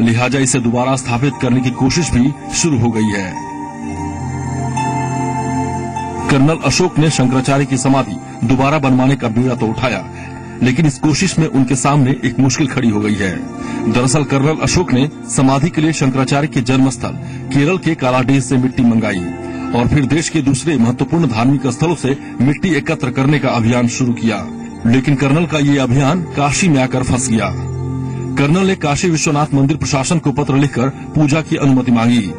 लिहाजा इसे दोबारा स्थापित करने की कोशिश भी शुरू हो गई है। कर्नल अशोक ने शंकराचार्य की समाधि दोबारा बनवाने का बीड़ा तो उठाया, लेकिन इस कोशिश में उनके सामने एक मुश्किल खड़ी हो गई है। दरअसल कर्नल अशोक ने समाधि के लिए शंकराचार्य के जन्मस्थल केरल के कालाडेज से मिट्टी मंगाई और फिर देश के दूसरे महत्वपूर्ण धार्मिक स्थलों से मिट्टी एकत्र करने का अभियान शुरू किया। लेकिन कर्नल का ये अभियान काशी में आकर फंस गया। कर्नल ने काशी विश्वनाथ मंदिर प्रशासन को पत्र लिखकर पूजा की अनुमति मांगी,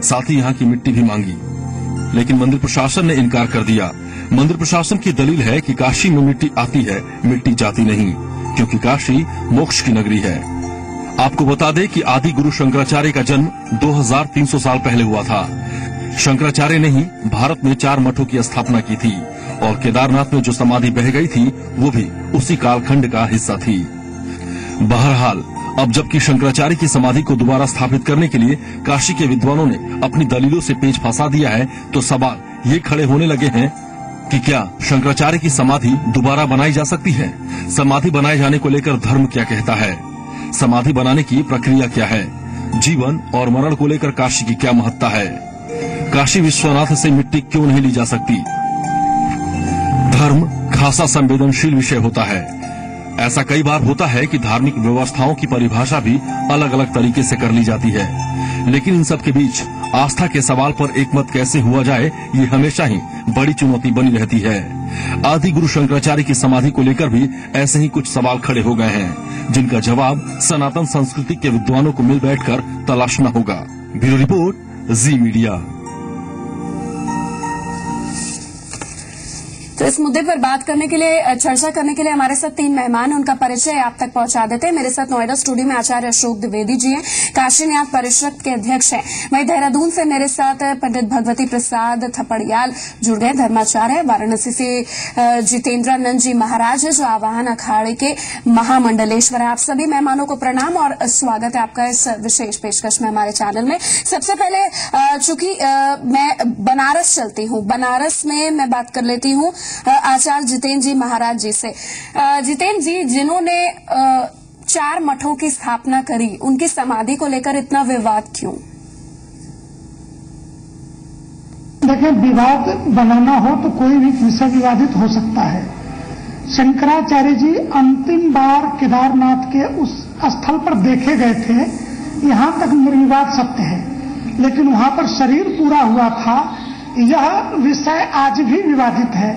साथ ही यहाँ की मिट्टी भी मांगी, लेकिन मंदिर प्रशासन ने इनकार कर दिया। मंदिर प्रशासन की दलील है कि काशी में मिट्टी आती है, मिट्टी जाती नहीं, क्योंकि काशी मोक्ष की नगरी है। आपको बता दें कि आदि गुरु शंकराचार्य का जन्म 2300 साल पहले हुआ था। शंकराचार्य ने ही भारत में 4 मठों की स्थापना की थी और केदारनाथ में जो समाधि बह गई थी वो भी उसी कालखंड का हिस्सा थी। बहरहाल अब जबकि शंकराचार्य की समाधि को दोबारा स्थापित करने के लिए काशी के विद्वानों ने अपनी दलीलों से पेच फंसा दिया है, तो सवाल ये खड़े होने लगे हैं कि क्या शंकराचार्य की समाधि दोबारा बनाई जा सकती है? समाधि बनाए जाने को लेकर धर्म क्या कहता है? समाधि बनाने की प्रक्रिया क्या है? जीवन और मरण को लेकर काशी की क्या महत्ता है? काशी विश्वनाथ से मिट्टी क्यों नहीं ली जा सकती? धर्म खासा संवेदनशील विषय होता है। ऐसा कई बार होता है कि धार्मिक व्यवस्थाओं की परिभाषा भी अलग अलग तरीके से कर ली जाती है, लेकिन इन सब के बीच आस्था के सवाल पर एकमत कैसे हुआ जाए, ये हमेशा ही बड़ी चुनौती बनी रहती है। आदि गुरु शंकराचार्य की समाधि को लेकर भी ऐसे ही कुछ सवाल खड़े हो गए हैं, जिनका जवाब सनातन संस्कृति के विद्वानों को मिल बैठकर तलाशना होगा। ब्यूरो रिपोर्ट, जी मीडिया। तो इस मुद्दे पर बात करने के लिए, चर्चा करने के लिए हमारे साथ 3 मेहमान हैं, उनका परिचय आप तक पहुंचा देते हैं। मेरे साथ नोएडा स्टूडियो में आचार्य अशोक द्विवेदी जी हैं, काशी न्यास परिषद के अध्यक्ष हैं। वहीं देहरादून से मेरे साथ पंडित भगवती प्रसाद थपड़ियाल जुड़ गए, धर्माचार्य है। वाराणसी से जितेंद्रानंद जी महाराज है, जो आवाहन अखाड़े के महामंडलेश्वर है। आप सभी मेहमानों को प्रणाम और स्वागत है आपका इस विशेष पेशकश में हमारे चैनल में। सबसे पहले चूंकि मैं बनारस चलती हूँ, बनारस में मैं बात कर लेती हूँ आचार्य जितेंद्र जी महाराज जी से। जितेंद्र जी, जिन्होंने 4 मठों की स्थापना करी, उनकी समाधि को लेकर इतना विवाद क्यों? देखिए, विवाद बनाना हो तो कोई भी विषय विवादित हो सकता है। शंकराचार्य जी अंतिम बार केदारनाथ के उस स्थल पर देखे गए थे, यहाँ तक निर्विवाद सत्य है, लेकिन वहाँ पर शरीर पूरा हुआ था, यह विषय आज भी विवादित है।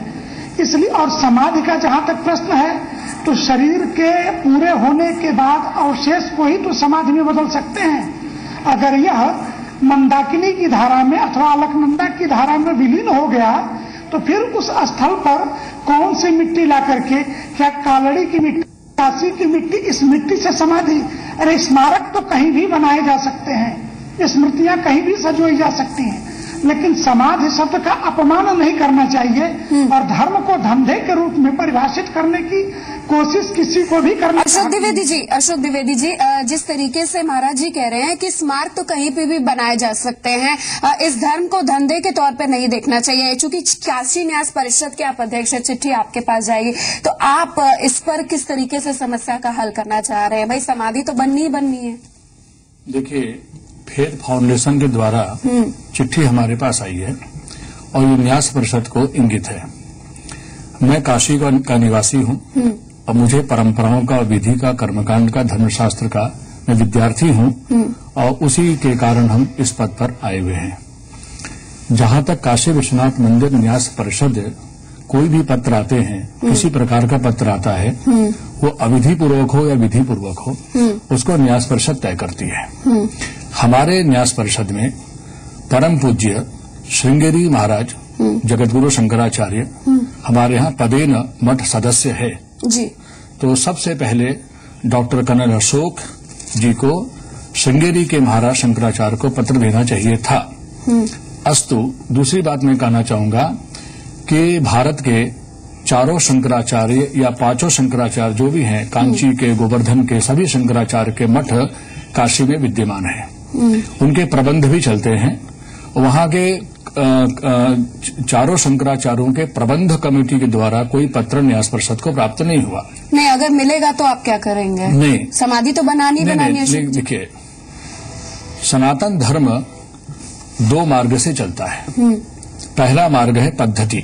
इसलिए, और समाधि का जहां तक प्रश्न है, तो शरीर के पूरे होने के बाद अवशेष को ही तो समाधि में बदल सकते हैं। अगर यह मंदाकिनी की धारा में अथवा अलकनंदा की धारा में विलीन हो गया, तो फिर उस स्थल पर कौन सी मिट्टी ला करके, क्या कालड़ी की मिट्टी, काशी की मिट्टी, इस मिट्टी से समाधि? अरे स्मारक तो कहीं भी बनाए जा सकते हैं, स्मृतियां कहीं भी सजोई जा सकती हैं, लेकिन समाधि शब्द का अपमान नहीं करना चाहिए और धर्म को धंधे के रूप में परिभाषित करने की कोशिश किसी को भी करना चाहिए। अशोक द्विवेदी जी, जिस तरीके से महाराज जी कह रहे हैं कि स्मारक तो कहीं पे भी बनाए जा सकते हैं, इस धर्म को धंधे के तौर पे नहीं देखना चाहिए। चूंकि काशी न्यास परिषद के आप अध्यक्ष हैं, चिट्ठी आपके पास जाएगी, तो आप इस पर किस तरीके से समस्या का हल करना चाह रहे हैं? भाई समाधि तो बननी ही बननी है। देखिए, फेथ फाउंडेशन के द्वारा चिट्ठी हमारे पास आई है और ये न्यास परिषद को इंगित है। मैं काशी का निवासी हूँ और मुझे परंपराओं का, विधि का, कर्मकांड का, धर्मशास्त्र का मैं विद्यार्थी हूँ और उसी के कारण हम इस पद पर आए हुए हैं। जहां तक काशी विश्वनाथ मंदिर न्यास परिषद कोई भी पत्र आते हैं, किसी प्रकार का पत्र आता है, वो अविधि पूर्वक हो या विधि पूर्वक हो, उसको न्यास परिषद तय करती है। हमारे न्यास परिषद में परम पूज्य श्रृंगेरी महाराज जगतगुरु शंकराचार्य हमारे यहाँ पदेन मठ सदस्य है जी। तो सबसे पहले डॉक्टर कर्नल अशोक जी को श्रृंगेरी के महाराज शंकराचार्य को पत्र देना चाहिए था। अस्तु, दूसरी बात मैं कहना चाहूंगा कि भारत के 4 शंकराचार्य या 5 शंकराचार्य जो भी हैं, कांची के, गोवर्धन के, सभी शंकराचार्य के मठ काशी में विद्यमान है। उनके प्रबंध भी चलते हैं। वहां के 4 शंकराचार्यों के प्रबंध कमेटी के द्वारा कोई पत्र न्यास परिषद को प्राप्त नहीं हुआ। नहीं, अगर मिलेगा तो आप क्या करेंगे? नहीं, समाधि तो बनानी है। देखिए, सनातन धर्म दो मार्ग से चलता है। पहला मार्ग है पद्धति।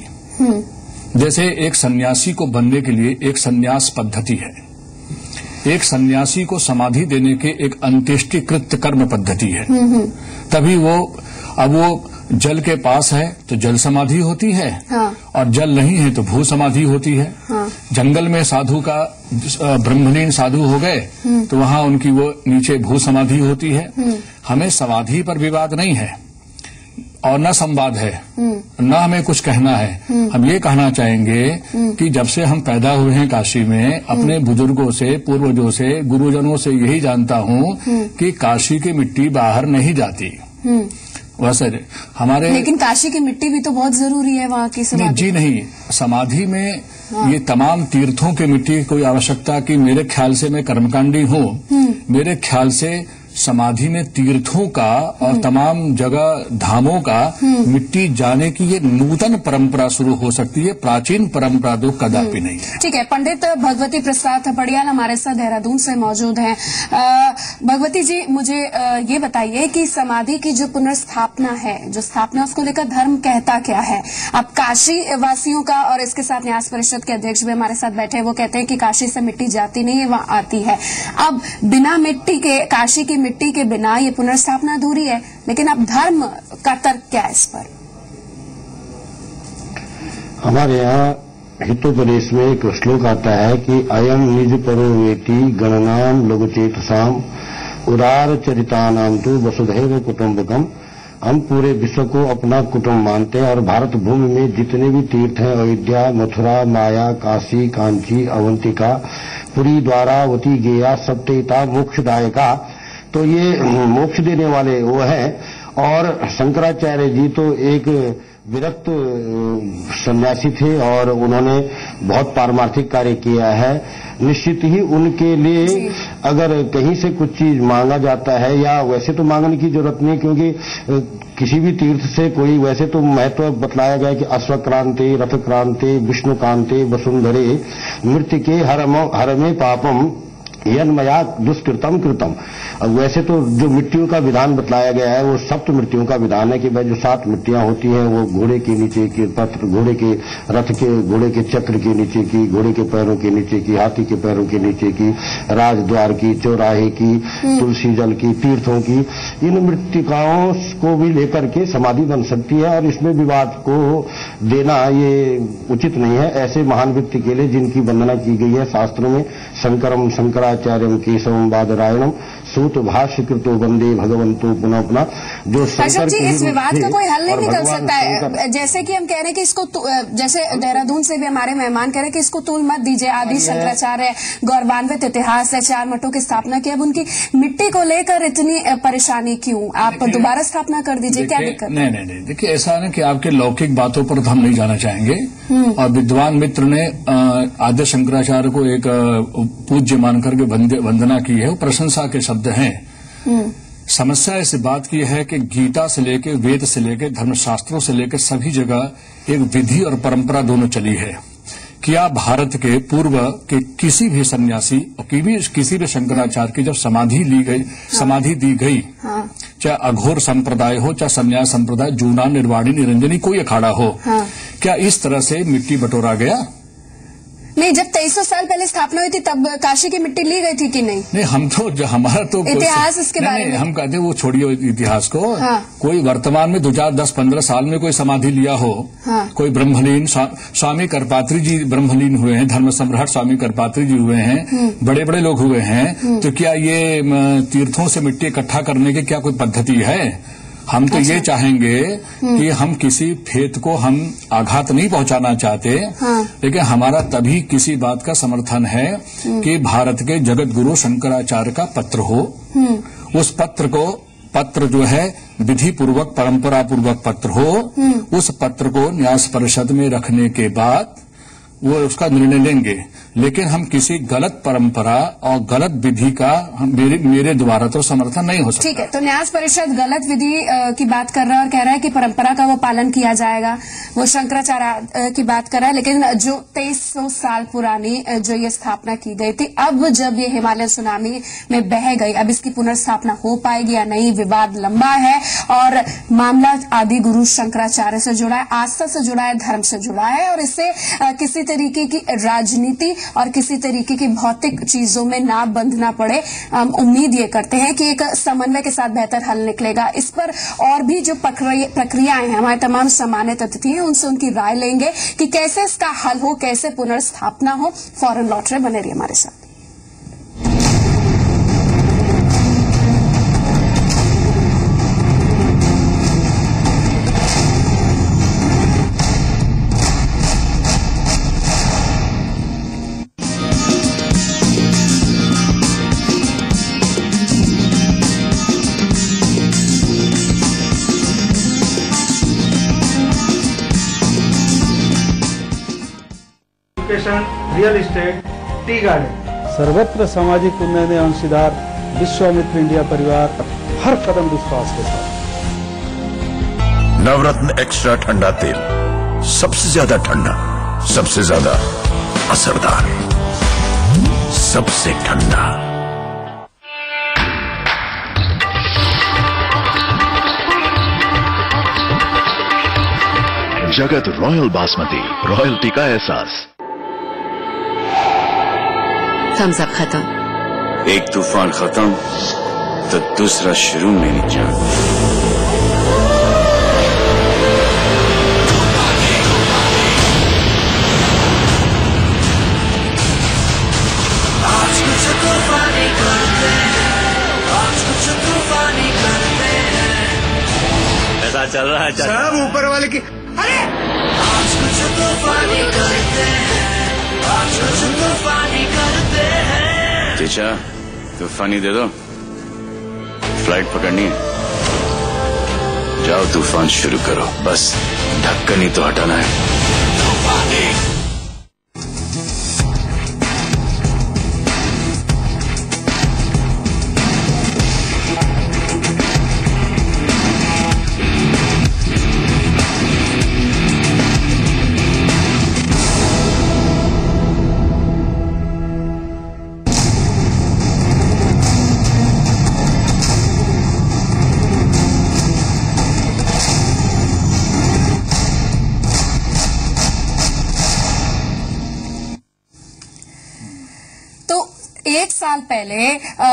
जैसे एक सन्यासी को बनने के लिए एक सन्यास पद्धति है, एक सन्यासी को समाधि देने के एक अंत्येष्टिकृत कर्म पद्धति है। तभी वो जल के पास है तो जल समाधि होती है, हाँ। और जल नहीं है तो भू समाधि होती है। हाँ। जंगल में साधु का ब्रह्मलीन साधु हो गए तो वहां उनकी वो नीचे भू समाधि होती है। हमें समाधि पर विवाद नहीं है और न संवाद है, न हमें कुछ कहना है। हम ये कहना चाहेंगे कि जब से हम पैदा हुए हैं काशी में, अपने बुजुर्गों से, पूर्वजों से, गुरुजनों से यही जानता हूँ कि काशी की मिट्टी बाहर नहीं जाती। वैसे हमारे, लेकिन काशी की मिट्टी भी तो बहुत जरूरी है वहाँ की समाधि। जी नहीं, समाधि में हाँ। ये तमाम तीर्थों की मिट्टी की कोई आवश्यकता कि मेरे ख्याल से मैं कर्मकांडी हूँ, मेरे ख्याल से समाधि में तीर्थों का और तमाम जगह धामों का मिट्टी जाने की ये नूतन परंपरा शुरू हो सकती है, प्राचीन परंपरा तो कदापि नहीं है। ठीक है, पंडित भगवती प्रसाद थपड़ियाल हमारे साथ देहरादून से मौजूद हैं। भगवती जी, मुझे ये बताइए कि समाधि की जो पुनर्स्थापना है, जो स्थापना, उसको लेकर धर्म कहता क्या है? अब काशी वासियों का और इसके साथ न्यास परिषद के अध्यक्ष भी हमारे साथ बैठे हैं, वो कहते हैं कि काशी से मिट्टी जाती नहीं है, वहाँ आती है। अब बिना मिट्टी के, काशी की मिट्टी के बिना ये पुनर्स्थापना अधूरी है, लेकिन अब धर्म का तर्क क्या है इस पर? हमारे यहाँ हितोपदेश में एक श्लोक आता है कि अयम निज परो वेति गणनाम लघुचेतसाम उदार चरितानाम तु वसुधैव कुटुंबकम। हम पूरे विश्व को अपना कुटुंब मानते हैं और भारत भूमि में जितने भी तीर्थ हैं, अयोध्या, मथुरा, माया, काशी, कांची, अवंतिका, पुरी, द्वारावती, गया, सप्तहिता, मोक्षदायका, तो ये मोक्ष देने वाले वो हैं। और शंकराचार्य जी तो एक विरक्त सन्यासी थे और उन्होंने बहुत पारमार्थिक कार्य किया है। निश्चित ही उनके लिए अगर कहीं से कुछ चीज मांगा जाता है, या वैसे तो मांगने की जरूरत नहीं, क्योंकि किसी भी तीर्थ से कोई वैसे तो महत्व बतलाया गया कि अश्वक्रांते, रथक्रांते, विष्णुकांते, वसुंधरे, मृत्तिके हरमे पापम यन्मया दुष्कृतम कृतम। अब वैसे तो जो मिट्टियों का विधान बतलाया गया है वो सप्त मिट्टियों का विधान है कि भाई जो 7 मिट्टियां होती हैं वो घोड़े के नीचे की पत्र, घोड़े के रथ के, घोड़े के चक्र के नीचे की, घोड़े के पैरों के नीचे की, हाथी के पैरों के नीचे की, राजद्वार की, चौराहे की, तुलसी जल की, तीर्थों की, इन मृत्तिकाओं को भी लेकर के समाधि बन सकती है और इसमें विवाद को देना ये उचित नहीं है। ऐसे महान व्यक्ति के लिए जिनकी वंदना की गई है शास्त्रों में, शंकरम शंकराचार्यम केशवम बादरायणम सूत भाष्य कृतो वंदे भगवंतो पुनः पुनः। जो शंकर जी, इस विवाद का कोई हल नहीं निकल सकता है? जैसे कि हम कह रहे हैं कि इसको, जैसे देहरादून से भी हमारे मेहमान कह रहे हैं कि इसको तूल मत दीजिए, आदि शंकराचार्य, गौरवान्वित इतिहास है, 4 मठों की स्थापना की, अब उनकी मिट्टी को लेकर इतनी परेशानी क्यों? आप दोबारा स्थापना कर दीजिए, क्या दिक्कत? नहीं, देखिए ऐसा है कि आपके लौकिक बातों पर तो हम नहीं जाना चाहेंगे। और विद्वान मित्र ने आद्य शंकराचार्य को एक पूज्य मान करके वंदना की है, वो प्रशंसा के शब्द हैं। समस्या इस बात की है कि गीता से लेकर, वेद से लेकर, धर्मशास्त्रों से लेकर सभी जगह एक विधि और परंपरा दोनों चली है। क्या भारत के पूर्व के किसी भी सन्यासी और किसी भी शंकराचार्य की जब समाधि दी गई, चाहे अघोर संप्रदाय हो, चाहे सन्यास संप्रदाय, जूना, निर्वाणी, निरंजनी, कोई अखाड़ा हो, क्या इस तरह से मिट्टी बटोरा गया? नहीं, जब 2300 साल पहले स्थापना हुई थी तब काशी की मिट्टी ली गई थी कि नहीं? नहीं, हम तो हमारा तो इतिहास इसके बारे में हम कहते हैं वो छोड़िए इतिहास को। कोई वर्तमान में 2, 4, 10, 15 साल में कोई समाधि लिया हो, कोई ब्रह्मलीन, स्वामी करपात्री जी ब्रह्मलीन हुए हैं, धर्म सम्राट स्वामी करपात्री जी हुए हैं, बड़े बड़े लोग हुए हैं, तो क्या ये तीर्थों से मिट्टी इकट्ठा करने की क्या कोई पद्धति है? हम तो ये चाहेंगे कि हम किसी फेत को हम आघात नहीं पहुंचाना चाहते, लेकिन हमारा तभी किसी बात का समर्थन है कि भारत के जगत गुरु शंकराचार्य का पत्र हो, उस पत्र जो है विधि पूर्वक, परंपरा पूर्वक पत्र हो, उस पत्र को न्यास परिषद में रखने के बाद वो उसका निर्णय लेंगे। लेकिन हम किसी गलत परंपरा और गलत विधि का मेरे द्वारा तो समर्थन नहीं हो सकता। ठीक है, तो न्यास परिषद गलत विधि की बात कर रहा है और कह रहा है कि परंपरा का वो पालन किया जाएगा, वो शंकराचार्य की बात कर रहा है। लेकिन जो 2300 साल पुरानी जो ये स्थापना की गई थी, अब जब ये हिमालयन सुनामी में बह गई, अब इसकी पुनर्स्थापना हो पाएगी या नहीं, विवाद लंबा है और मामला आदि गुरु शंकराचार्य से जुड़ा है, आस्था से जुड़ा है, धर्म से जुड़ा है और इससे किसी तरीके की राजनीति और किसी तरीके की भौतिक चीजों में ना बंधना पड़े। उम्मीद ये करते हैं कि एक समन्वय के साथ बेहतर हल निकलेगा। इस पर और भी जो प्रक्रियाएं हैं, हमारे तमाम सम्मानित अतिथि हैं, उनसे उनकी राय लेंगे कि कैसे इसका हल हो, कैसे पुनर्स्थापना हो। फौरन लौट रहे, बने रहिए हमारे साथ। रियल इस्टेट, टी गार्डन, सर्वत्र सामाजिक उन्नयन में अंशीदार विश्वामित्र इंडिया परिवार हर कदम विश्वास के साथ। नवरत्न एक्स्ट्रा ठंडा तेल, सबसे ज्यादा ठंडा, सबसे ज्यादा असरदार, सबसे ठंडा। जगत रॉयल बासमती, रॉयल्टी का एहसास। थम्स अप खत्म। एक तूफान खत्म तो दूसरा शुरू मेरी जान। आज कुछ तूफानी करते हैं, आज कुछ तूफानी करते हैं। ऐसा चल रहा है सब ऊपर वाले की। अरे आज कुछ तूफानी करते हैं, आज कुछ तूफानी करते हैं। चीचा, तूफानी दे दो, फ्लाइट पकड़नी है। जाओ तूफान शुरू करो, बस ढक्कन ही तो हटाना है। तूफानी। एक साल पहले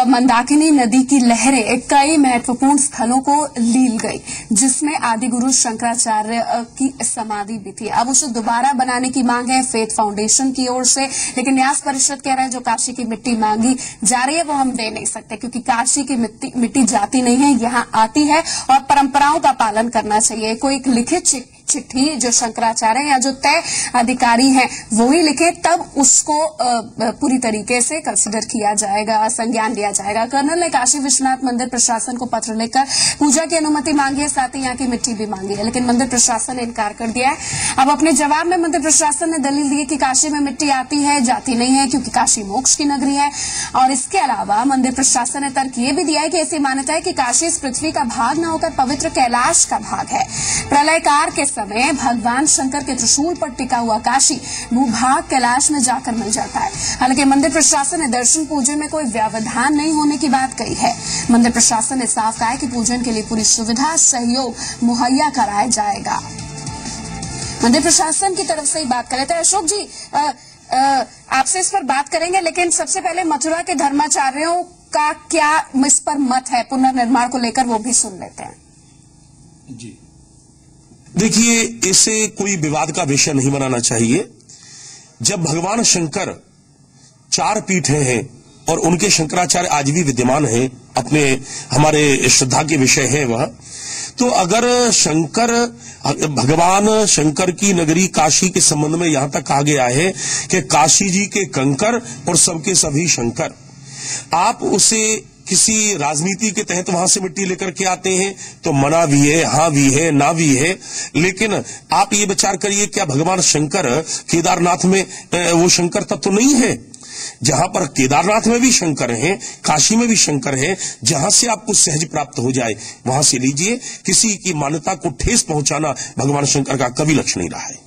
मंदाकिनी नदी की लहरें कई महत्वपूर्ण स्थलों को लील गई, जिसमें आदि गुरु शंकराचार्य की समाधि भी थी। अब उसे दोबारा बनाने की मांग है फेथ फाउंडेशन की ओर से, लेकिन न्यास परिषद कह रहा है जो काशी की मिट्टी मांगी जा रही है वो हम दे नहीं सकते, क्योंकि काशी की मिट्टी जाती नहीं है, यहाँ आती है और परंपराओं का पालन करना चाहिए। कोई एक लिखित चिट्ठी जो शंकराचार्य या जो तय अधिकारी हैं वो ही लिखे, तब उसको पूरी तरीके से कंसिडर किया जाएगा, संज्ञान लिया जाएगा। कर्नल ने काशी विश्वनाथ मंदिर प्रशासन को पत्र लिखकर पूजा की अनुमति मांगी है, साथ ही यहाँ की मिट्टी भी मांगी है, लेकिन मंदिर प्रशासन ने इनकार कर दिया है। अब अपने जवाब में मंदिर प्रशासन ने दलील दी कि काशी में मिट्टी आती है, जाती नहीं है, क्योंकि काशी मोक्ष की नगरी है। और इसके अलावा मंदिर प्रशासन ने तर्क ये भी दिया है कि ऐसी मान्यता है कि काशी इस पृथ्वी का भाग न होकर पवित्र कैलाश का भाग है। प्रलयकार के समय भगवान शंकर के त्रिशूल पर टिका हुआ काशी भूभाग कैलाश में जाकर मिल जाता है। हालांकि मंदिर प्रशासन ने दर्शन पूजन में कोई व्यवधान नहीं होने की बात कही है। मंदिर प्रशासन ने साफ कहा है कि पूजन के लिए पूरी सुविधा सहयोग मुहैया कराया जाएगा। मंदिर प्रशासन की तरफ से ही बात कर रहे थे। अशोक जी, आपसे इस पर बात करेंगे, लेकिन सबसे पहले मथुरा के धर्माचार्यों का क्या इस पर मत है पुनर्निर्माण को लेकर, वो भी सुन लेते हैं। जी देखिए, इसे कोई विवाद का विषय नहीं बनाना चाहिए। जब भगवान शंकर 4 पीठें हैं और उनके शंकराचार्य आज भी विद्यमान हैं, अपने हमारे श्रद्धा के विषय है वह, तो अगर भगवान शंकर की नगरी काशी के संबंध में यहां तक कहा गया है कि काशी जी के कंकर और सबके सभी शंकर, आप उसे किसी राजनीति के तहत वहां से मिट्टी लेकर के आते हैं तो मना भी है, हाँ भी है, ना भी है। लेकिन आप ये विचार करिए, क्या भगवान शंकर केदारनाथ में वो शंकर तत्व नहीं है? जहां पर केदारनाथ में भी शंकर हैं, काशी में भी शंकर है, जहां से आपको सहज प्राप्त हो जाए वहां से लीजिए। किसी की मान्यता को ठेस पहुंचाना भगवान शंकर का कभी लक्ष्य नहीं रहा है।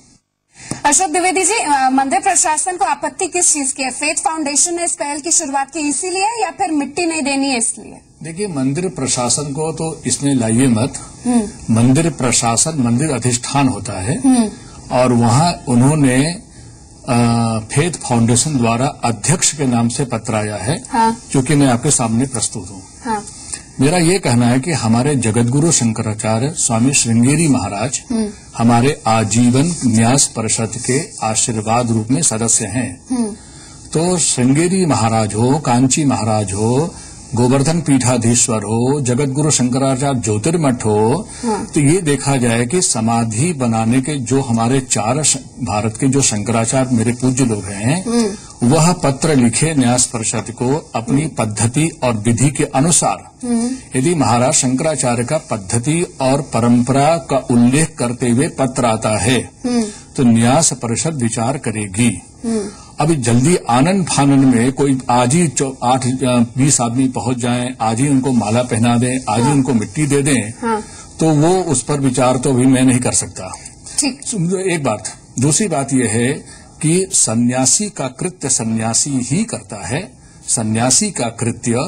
अशोक द्विवेदी जी, मंदिर प्रशासन को आपत्ति किस चीज की है? फेथ फाउंडेशन ने इस पहल की शुरुआत की इसीलिए या फिर मिट्टी नहीं देनी है इसलिए? देखिए, मंदिर प्रशासन को तो इसमें लाइए मत। मंदिर प्रशासन मंदिर अधिष्ठान होता है और वहां उन्होंने फेथ फाउंडेशन द्वारा अध्यक्ष के नाम से पत्र आया है, जो कि मैं आपके सामने प्रस्तुत हूँ। हाँ। मेरा ये कहना है कि हमारे जगतगुरु शंकराचार्य स्वामी श्रृंगेरी महाराज हमारे आजीवन न्यास परिषद के आशीर्वाद रूप में सदस्य हैं। तो श्रृंगेरी महाराज हो, कांची महाराज हो, गोवर्धन पीठाधीश्वर हो, जगतगुरु शंकराचार्य ज्योतिर्मठ हो, तो ये देखा जाए कि समाधि बनाने के जो हमारे चार भारत के जो शंकराचार्य मेरे पूज्य लोग हैं, वह पत्र लिखे न्यास परिषद को अपनी पद्धति और विधि के अनुसार। यदि महाराज शंकराचार्य का पद्धति और परंपरा का उल्लेख करते हुए पत्र आता है तो न्यास परिषद विचार करेगी। अभी जल्दी आनंद फानन में कोई आज ही 8-20 आदमी पहुंच जाएं, आज ही उनको माला पहना दें, आज ही उनको मिट्टी दे दें, तो वो उस पर विचार तो अभी मैं नहीं कर सकता। एक बात। दूसरी बात यह है कि सन्यासी का कृत्य सन्यासी ही करता है, सन्यासी का कृत्य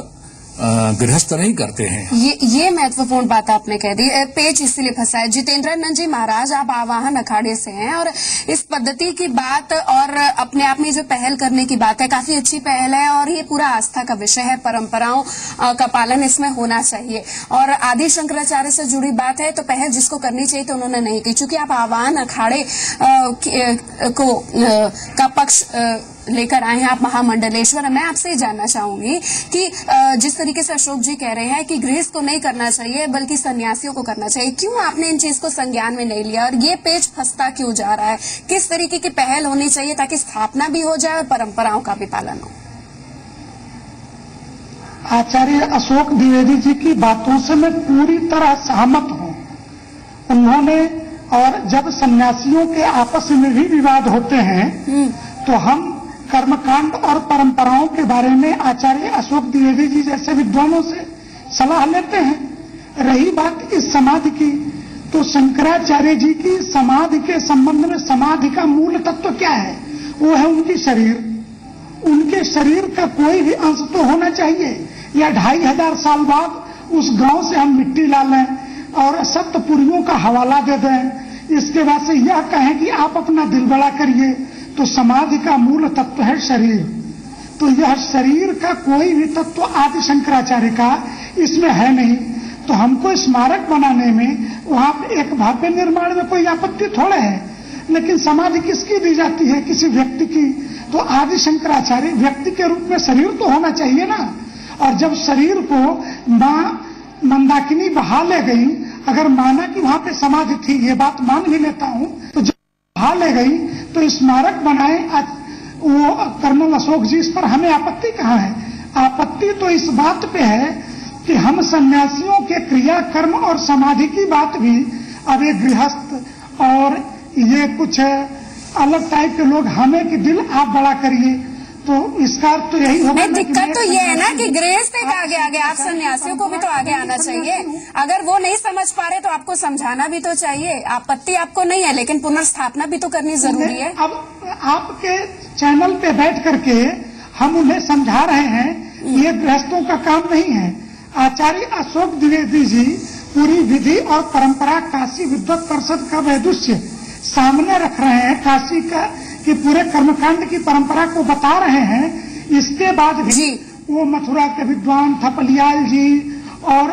गृहस्थ नहीं करते हैं। ये महत्वपूर्ण बात आपने कह दी। पेच इसीलिए फंसा है। जितेंद्रानंद जी महाराज, आप आवाहन अखाड़े से हैं और इस पद्धति की बात और अपने आप में जो पहल करने की बात है, काफी अच्छी पहल है और ये पूरा आस्था का विषय है। परंपराओं का पालन इसमें होना चाहिए और आदि शंकराचार्य से जुड़ी बात है, तो पहल जिसको करनी चाहिए तो उन्होंने नहीं की। चूंकि आप आवाहन अखाड़े का पक्ष लेकर आए हैं, आप महामंडलेश्वर, मैं आपसे जानना चाहूंगी कि जिस तरीके से अशोक जी कह रहे हैं कि गृहस्थ को नहीं करना चाहिए बल्कि सन्यासियों को करना चाहिए, क्यों आपने इन चीज को संज्ञान में नहीं लिया और ये पेच फंसता क्यों जा रहा है? किस तरीके की पहल होनी चाहिए ताकि स्थापना भी हो जाए और परंपराओं का भी पालन हो? आचार्य अशोक द्विवेदी जी की बातों से मैं पूरी तरह सहमत हूं। उन्होंने, और जब सन्यासियों के आपस में भी विवाद होते हैं तो हम कर्मकांड और परंपराओं के बारे में आचार्य अशोक द्विवेदी जी जैसे विद्वानों से सलाह लेते हैं। रही बात इस समाधि की, तो शंकराचार्य जी की समाधि के संबंध में समाधि का मूल तत्व क्या है? वो है उनकी शरीर। उनके शरीर का कोई भी अंश तो होना चाहिए, या 2500 साल बाद उस गांव से हम मिट्टी ला लें और सप्तपुरियों का हवाला दे दें, इसके बाद से यह कहें कि आप अपना दिल बड़ा करिए। तो समाधि का मूल तत्व है शरीर। तो यह शरीर का कोई भी तत्व आदि शंकराचार्य का इसमें है नहीं। तो हमको स्मारक बनाने में, वहां पे एक भव्य निर्माण में कोई आपत्ति थोड़े है, लेकिन समाधि किसकी दी जाती है? किसी व्यक्ति की। तो आदि शंकराचार्य व्यक्ति के रूप में शरीर तो होना चाहिए ना। और जब शरीर को मां मंदाकिनी बहा ले गई, अगर माना कि वहां पे समाधि थी, ये बात मान भी लेता हूं, तो जब बहा ले गई तो स्मारक बनाए वो कर्नल अशोक जी, इस पर हमें आपत्ति कहाँ है? आपत्ति तो इस बात पे है कि हम सन्यासियों के क्रिया कर्म और समाधि की बात भी, अब ये गृहस्थ और ये कुछ अलग टाइप के लोग हमें कि दिल आप बड़ा करिए, तो इसका तो यही होगा। दिक्कत तो ये है ना कि गृहस्थ एक आगे आप सन्यासियों को भी तो आगे आना चाहिए। अगर वो नहीं समझ पा रहे तो आपको समझाना भी तो चाहिए। आपत्ति आपको नहीं है, लेकिन पुनर्स्थापना भी तो करनी जरूरी है। अब आपके चैनल पे बैठ करके हम उन्हें समझा रहे हैं, ये गृहस्थों का काम नहीं है। आचार्य अशोक द्विवेदी जी पूरी विधि और परंपरा काशी विद्वत परिषद का वैदुष्य सामने रख रहे हैं, काशी का कि पूरे कर्मकांड की परंपरा को बता रहे हैं। इसके बाद भी वो मथुरा के विद्वान थपलियाल जी और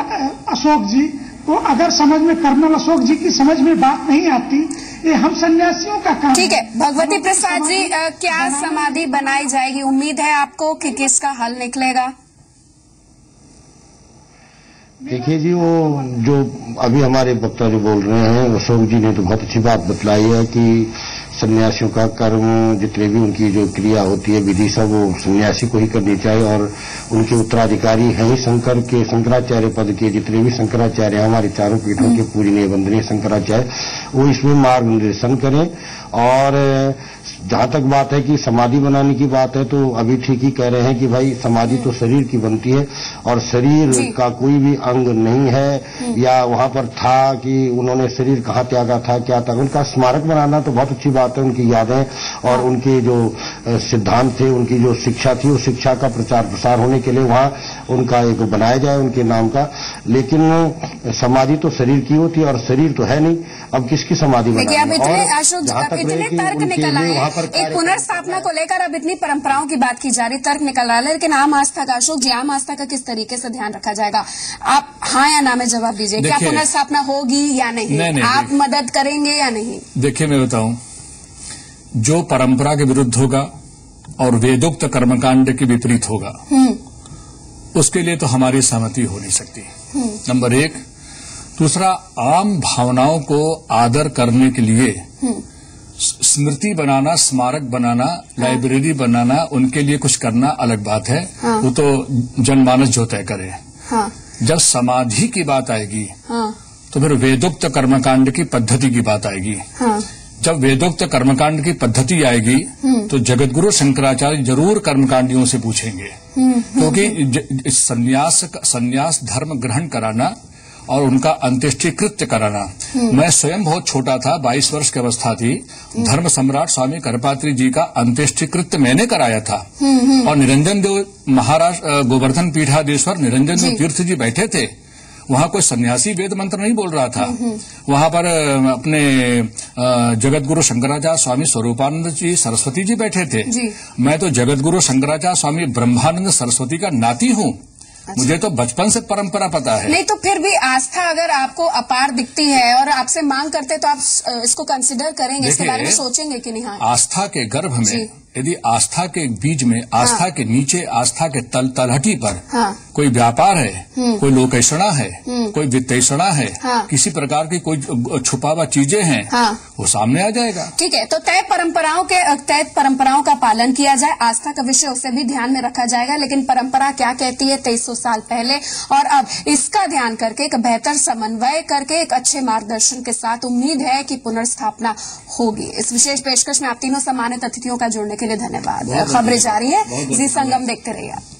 अशोक जी को अगर समझ में, कर्नल अशोक जी की समझ में बात नहीं आती, ये हम सन्यासियों का काम। ठीक है भगवती प्रसाद जी, क्या समाधि बनाई जाएगी? उम्मीद है आपको कि किसका हल निकलेगा? देखिए जी, वो जो अभी हमारे वक्ता जो बोल रहे हैं अशोक जी ने तो बहुत अच्छी बात बतलाई है कि सन्यासियों का कर्म, जितने भी उनकी जो क्रिया होती है, विधि, सब वो सन्यासी को ही करनी चाहिए। और उनके उत्तराधिकारी हैं ही शंकर के, शंकराचार्य पद के जितने भी शंकराचार्य हैं, हमारे चारों पीठों के पूजनीय वंदनीय शंकराचार्य, वो इसमें मार्गदर्शन करें। और जहां तक बात है कि समाधि बनाने की बात है, तो अभी ठीक ही कह रहे हैं कि भाई समाधि तो शरीर की बनती है और शरीर का कोई भी अंग नहीं है या वहां पर था कि उन्होंने शरीर कहाँ त्यागा था, क्या था। उनका स्मारक बनाना तो बहुत अच्छी बात है, उनकी यादें और उनके जो सिद्धांत थे, उनकी जो शिक्षा थी, उस शिक्षा का प्रचार प्रसार होने के लिए वहां उनका एक बनाया जाए उनके नाम का। लेकिन समाधि तो शरीर की होती है और शरीर तो है नहीं, अब किसकी समाधि बनाएंगे। अब इतने तर्क निकल आए एक पुनर्स्थापना को लेकर, अब इतनी परंपराओं की बात की जा रही, तर्क निकल रहा है, लेकिन आम आस्था का, अशोक जी, आम आस्था का किस तरीके से ध्यान रखा जाएगा? आप हाँ या ना में जवाब दीजिए। क्या पुनर्स्थापना होगी या नहीं? आप मदद करेंगे या नहीं? देखिए, मैं बताऊं, जो परंपरा के विरुद्ध होगा और वेदोक्त कर्मकांड के विपरीत होगा, उसके लिए तो हमारी सहमति हो नहीं सकती, नंबर एक। दूसरा, आम भावनाओं को आदर करने के लिए स्मृति बनाना, स्मारक बनाना, लाइब्रेरी बनाना, उनके लिए कुछ करना अलग बात है। वो तो जनमानस जो तय करे। जब समाधि की बात आएगी तो फिर वेदोक्त कर्मकांड की पद्धति की बात आएगी। जब वेदोक्त कर्मकांड की पद्धति आएगी तो जगतगुरु शंकराचार्य जरूर कर्मकांडियों से पूछेंगे, क्योंकि संन्यास धर्म ग्रहण कराना और उनका अंत्येष्टिकृत्य कराना। मैं स्वयं बहुत छोटा था, 22 वर्ष की अवस्था थी, धर्म सम्राट स्वामी करपात्री जी का अंत्येष्टिकृत्य मैंने कराया था। और निरंजन देव महाराष्ट्र गोवर्धन पीठाधीश्वर निरंजन देव तीर्थ जी बैठे थे, वहां कोई सन्यासी वेद मंत्र नहीं बोल रहा था। वहां पर अपने जगतगुरु शंकराचार्य स्वामी स्वरूपानंद जी सरस्वती जी बैठे थे। मैं तो जगतगुरु शंकराचार्य स्वामी ब्रह्मानंद सरस्वती का नाती हूँ। मुझे तो बचपन से परंपरा पता है। नहीं तो फिर भी आस्था अगर आपको अपार दिखती है और आपसे मांग करते, तो आप इसको कंसिडर करेंगे, इसके बारे में सोचेंगे कि नहीं? हाँ, आस्था के गर्भ में, यदि आस्था के बीज में, आस्था के नीचे, आस्था के तलहटी पर कोई व्यापार है, कोई लोकेषणा है, कोई वित्तेषणा है, किसी प्रकार की कोई छुपा हुआ चीजें हैं, वो सामने आ जाएगा। ठीक है, तो तय परंपराओं का पालन किया जाए, आस्था का विषय उसे भी ध्यान में रखा जाएगा। लेकिन परंपरा क्या कहती है 2300 साल पहले और अब, इसका ध्यान करके एक बेहतर समन्वय करके एक अच्छे मार्गदर्शन के साथ उम्मीद है कि पुनर्स्थापना होगी। इस विशेष पेशकश में आप तीनों सम्मानित अतिथियों का जुड़ने के लिए धन्यवाद। खबरें जारी है, जी संगम देखते रहिए।